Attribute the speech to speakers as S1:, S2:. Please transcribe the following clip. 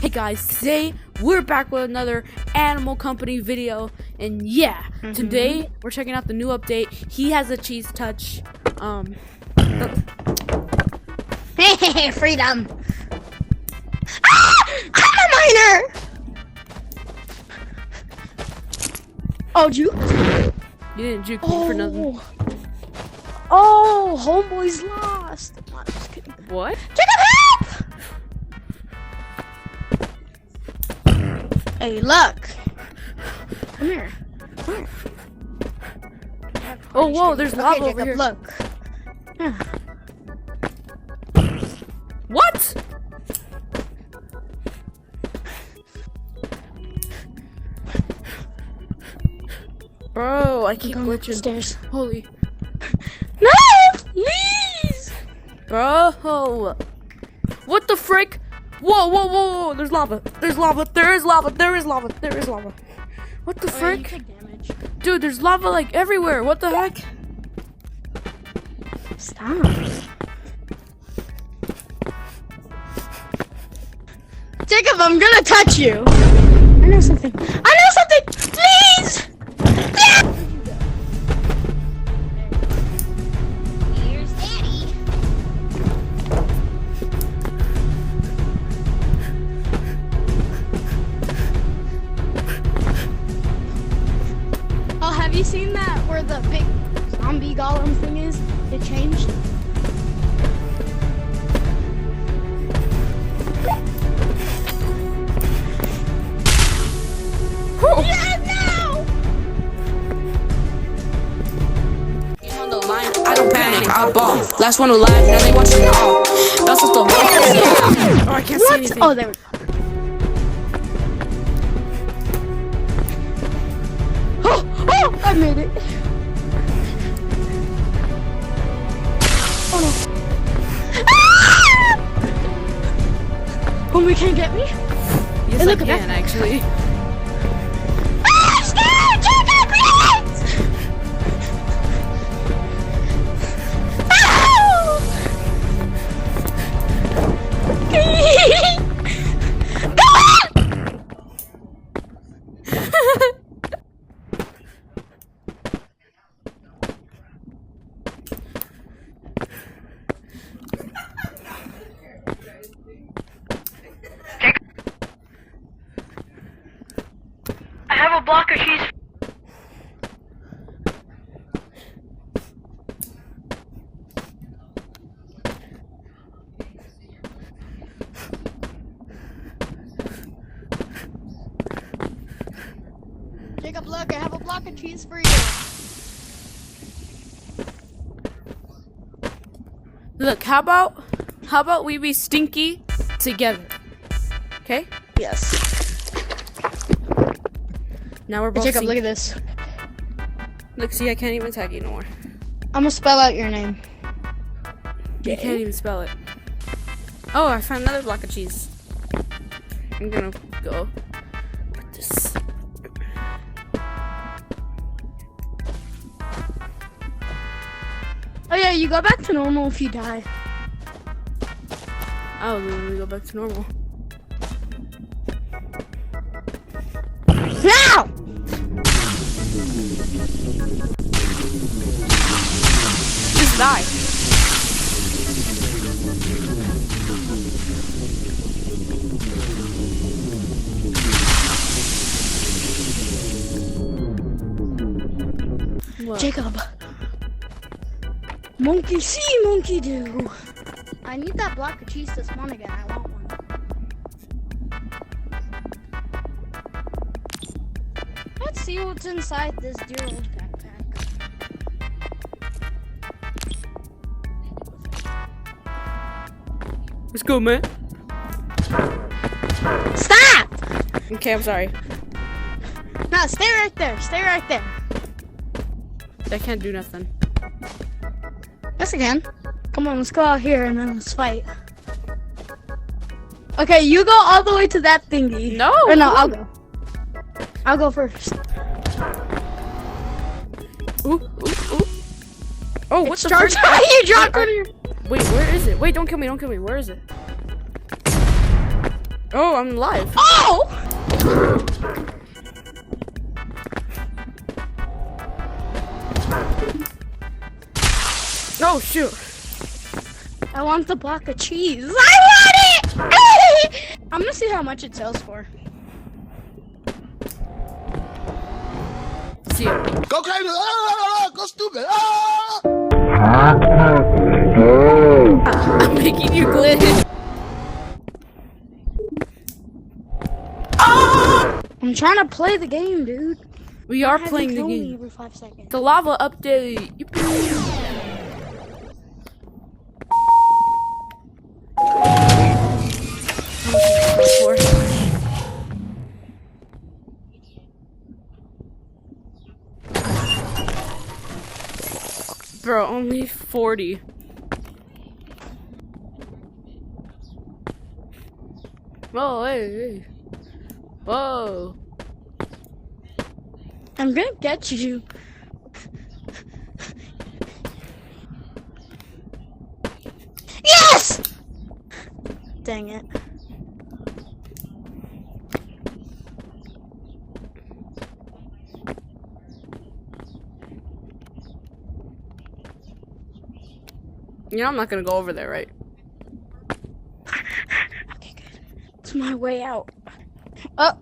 S1: Hey guys, today we're back with another Animal Company video, and yeah, today we're checking out the new update. He has a cheese touch.
S2: Hey, freedom! Ah! I'm a miner! Oh, juke?
S1: You didn't juke me for nothing.
S2: Oh, homeboy's lost. I'm just kidding.
S1: What?
S2: Jacob, help! Hey, look. Come here. Come here.
S1: Oh, whoa, there's lava
S2: okay,
S1: over
S2: Jacob,
S1: here.
S2: Look. Yeah.
S1: What? Bro, I keep glitching.
S2: Upstairs.
S1: Holy.
S2: No! Please!
S1: Bro. What the frick? Whoa, whoa, whoa, whoa. There's lava. There's lava. There is lava. There is lava. There is lava. What the frick?
S2: You take damage.
S1: Dude, there's lava like everywhere. What the heck?
S2: Stop. Jacob, I'm gonna touch you. I know something. I know something! Please! Yeah! Here's Daddy. Oh, have you seen that where the big zombie golem thing is? It changed. Yeah, no!
S1: On the line, I don't panic, I ball. Last one alive, now they watching all. That's what the wall. Oh, I can't see anything.
S2: Oh, there we go. Oh, I made it. Oh no. Ah! Homie, can you get me?
S1: Yes,
S2: Hey,
S1: I
S2: look at
S1: can
S2: that.
S1: actually.
S2: Ah, scared! Jacob, please! Go on! I have a block of cheese. Jacob, look, I have a block of cheese for you.
S1: Look, how about we be stinky together? Okay?
S2: Yes.
S1: Now we're both
S2: Jacob,
S1: stinky.
S2: look at this.
S1: Look, see, I can't even tag you no more.
S2: I'm gonna spell out your name.
S1: You can't even spell it. Oh, I found another block of cheese. I'm gonna go put this.
S2: Oh yeah, you go back to normal if you die.
S1: Oh, then we go back to normal.
S2: Now!
S1: Just die. What?
S2: Jacob. Monkey see, monkey do. I need that block of cheese to spawn again. I want one. Let's see what's inside this dear old backpack.
S1: Let's go, man.
S2: Stop!
S1: Okay, I'm sorry.
S2: No, stay right there. Stay right there.
S1: I can't do nothing.
S2: Yes, I can. Come on, let's go out here and then let's fight. Okay, you go all the way to that thingy.
S1: No.
S2: Or no, I'll go. I'll go first.
S1: Ooh, ooh, ooh. Oh, what the
S2: Charge!
S1: frick?
S2: You dropped on your.
S1: Wait, where is it? Wait, don't kill me, don't kill me. Where is it? Oh, I'm live.
S2: Oh!
S1: Oh shoot.
S2: I want the block of cheese. I want it! I'm gonna see how much it sells for.
S1: See ya.
S3: Go crazy! Ah, go stupid! Ah!
S1: I'm making you glitch.
S2: I'm trying to play the game, dude.
S1: We are
S2: Why
S1: playing
S2: you
S1: the
S2: kill me
S1: game.
S2: every 5 seconds.
S1: The lava update. Bro, only 40. Whoa, hey. Whoa.
S2: I'm gonna get you. Yes! Dang it.
S1: You know I'm not gonna go over there, right?
S2: Okay, good. It's my way out. Oh.